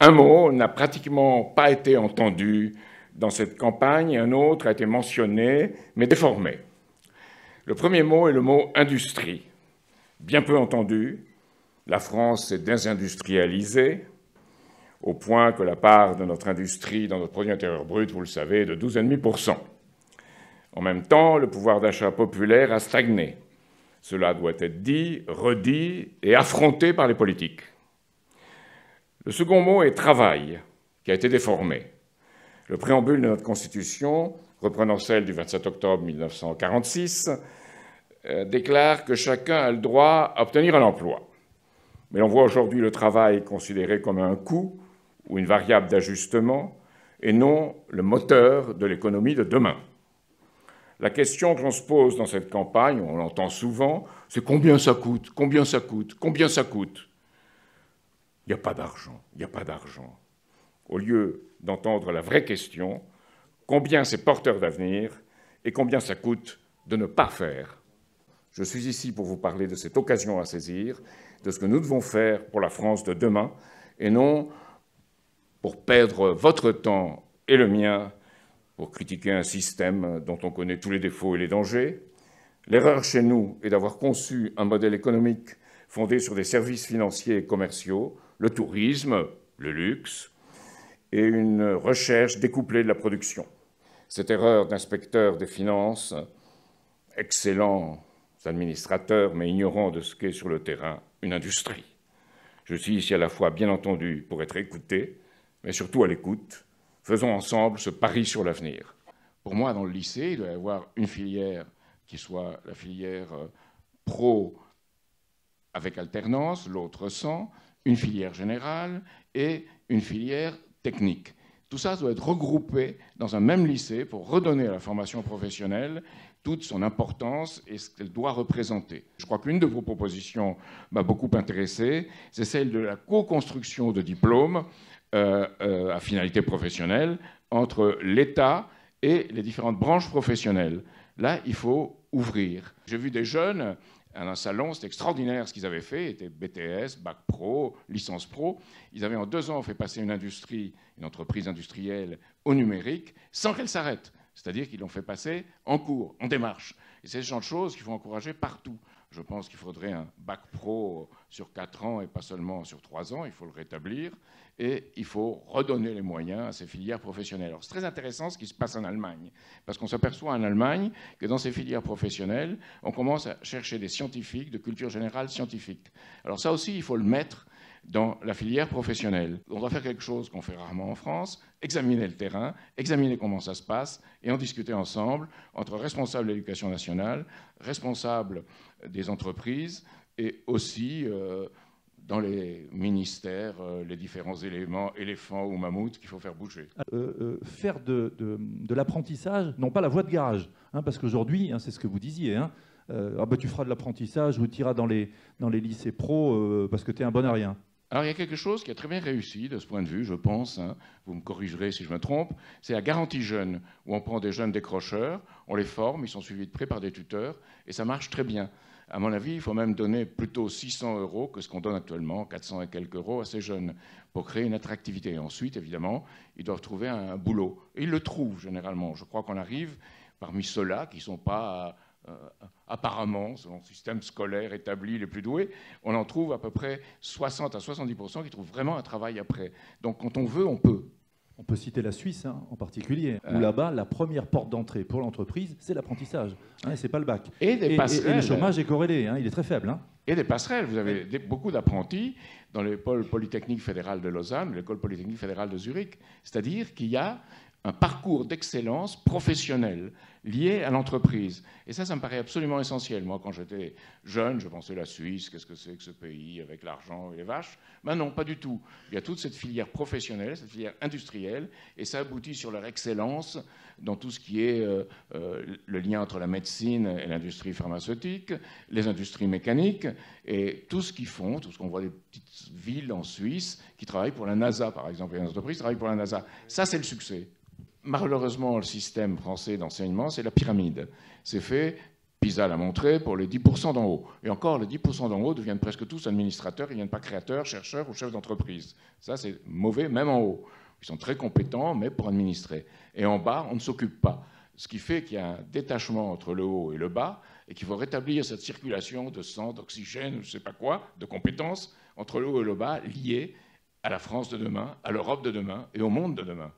Un mot n'a pratiquement pas été entendu dans cette campagne, un autre a été mentionné, mais déformé. Le premier mot est le mot « industrie ». Bien peu entendu, la France s'est désindustrialisée, au point que la part de notre industrie dans notre produit intérieur brut, vous le savez, est de 12,5%. En même temps, le pouvoir d'achat populaire a stagné. Cela doit être dit, redit et affronté par les politiques. Le second mot est « travail », qui a été déformé. Le préambule de notre Constitution, reprenant celle du 27 octobre 1946, déclare que chacun a le droit à obtenir un emploi. Mais on voit aujourd'hui le travail considéré comme un coût ou une variable d'ajustement et non le moteur de l'économie de demain. La question que l'on se pose dans cette campagne, on l'entend souvent, c'est combien ça coûte, combien ça coûte, combien ça coûte. Il n'y a pas d'argent, il n'y a pas d'argent. Au lieu d'entendre la vraie question, combien c'est porteur d'avenir et combien ça coûte de ne pas faire. Je suis ici pour vous parler de cette occasion à saisir, de ce que nous devons faire pour la France de demain, et non pour perdre votre temps et le mien pour critiquer un système dont on connaît tous les défauts et les dangers. L'erreur chez nous est d'avoir conçu un modèle économique fondé sur des services financiers et commerciaux, le tourisme, le luxe, et une recherche découplée de la production. Cette erreur d'inspecteurs des finances, excellents administrateurs, mais ignorants de ce qu'est sur le terrain une industrie. Je suis ici à la fois, bien entendu, pour être écouté, mais surtout à l'écoute. Faisons ensemble ce pari sur l'avenir. Pour moi, dans le lycée, il doit y avoir une filière qui soit la filière pro avec alternance, l'autre sans, une filière générale et une filière technique. Tout ça doit être regroupé dans un même lycée pour redonner à la formation professionnelle toute son importance et ce qu'elle doit représenter. Je crois qu'une de vos propositions m'a beaucoup intéressé, c'est celle de la co-construction de diplômes à finalité professionnelle entre l'État et les différentes branches professionnelles. Là, il faut ouvrir. J'ai vu des jeunes à un salon, c'était extraordinaire ce qu'ils avaient fait, c'était BTS, Bac Pro, licence Pro. Ils avaient en 2 ans fait passer une entreprise industrielle au numérique sans qu'elle s'arrête. C'est-à-dire qu'ils l'ont fait passer en cours, en démarche. Et c'est ce genre de choses qu'il faut encourager partout. Je pense qu'il faudrait un Bac Pro sur 4 ans et pas seulement sur 3 ans. Il faut le rétablir et il faut redonner les moyens à ces filières professionnelles. Alors, c'est très intéressant ce qui se passe en Allemagne, parce qu'on s'aperçoit en Allemagne que dans ces filières professionnelles, on commence à chercher des scientifiques, de culture générale scientifique. Alors ça aussi, il faut le mettre dans la filière professionnelle. On doit faire quelque chose qu'on fait rarement en France, examiner le terrain, examiner comment ça se passe et en discuter ensemble entre responsables de l'éducation nationale, responsables des entreprises et aussi dans les ministères, les différents éléphants ou mammouths qu'il faut faire bouger. Faire de l'apprentissage, non pas la voie de garage, hein, parce qu'aujourd'hui, hein, c'est ce que vous disiez, hein, tu feras de l'apprentissage ou tu iras dans les lycées pro parce que tu es un bon à rien. Alors, il y a quelque chose qui a très bien réussi de ce point de vue, je pense, hein, vous me corrigerez si je me trompe, c'est la garantie jeune, où on prend des jeunes décrocheurs, on les forme, ils sont suivis de près par des tuteurs, et ça marche très bien. À mon avis, il faut même donner plutôt 600 € que ce qu'on donne actuellement, 400 et quelques euros à ces jeunes, pour créer une attractivité. Et ensuite, évidemment, ils doivent trouver un boulot. Et ils le trouvent, généralement. Je crois qu'on arrive, parmi ceux-là, qui ne sont pas... apparemment, selon le système scolaire établi les plus doués, on en trouve à peu près 60 à 70% qui trouvent vraiment un travail après. Donc quand on veut, on peut. On peut citer la Suisse hein, en particulier, où là-bas, la première porte d'entrée pour l'entreprise, c'est l'apprentissage. Hein, c'est pas le bac. Et le chômage est corrélé, hein, il est très faible. Hein. Et des passerelles. Vous avez beaucoup d'apprentis dans l'école polytechnique fédérale de Lausanne, l'école polytechnique fédérale de Zurich. C'est-à-dire qu'il y a un parcours d'excellence professionnelle lié à l'entreprise. Et ça me paraît absolument essentiel. Moi, quand j'étais jeune, je pensais la Suisse, qu'est-ce que c'est que ce pays avec l'argent et les vaches? Ben non, pas du tout. Il y a toute cette filière professionnelle, cette filière industrielle, et ça aboutit sur leur excellence dans tout ce qui est le lien entre la médecine et l'industrie pharmaceutique, les industries mécaniques, et tout ce qu'ils font, tout ce qu'on voit des petites villes en Suisse qui travaillent pour la NASA, par exemple, les entreprises travaillent pour la NASA. Ça, c'est le succès. Malheureusement, le système français d'enseignement, c'est la pyramide. C'est fait PISA l'a montré, pour les 10% d'en haut. Et encore, les 10% d'en haut deviennent presque tous administrateurs, ils ne viennent pas créateurs, chercheurs ou chefs d'entreprise. Ça, c'est mauvais, même en haut. Ils sont très compétents, mais pour administrer. Et en bas, on ne s'occupe pas. Ce qui fait qu'il y a un détachement entre le haut et le bas, et qu'il faut rétablir cette circulation de sang, d'oxygène, je ne sais pas quoi, de compétences, entre le haut et le bas, liées à la France de demain, à l'Europe de demain et au monde de demain.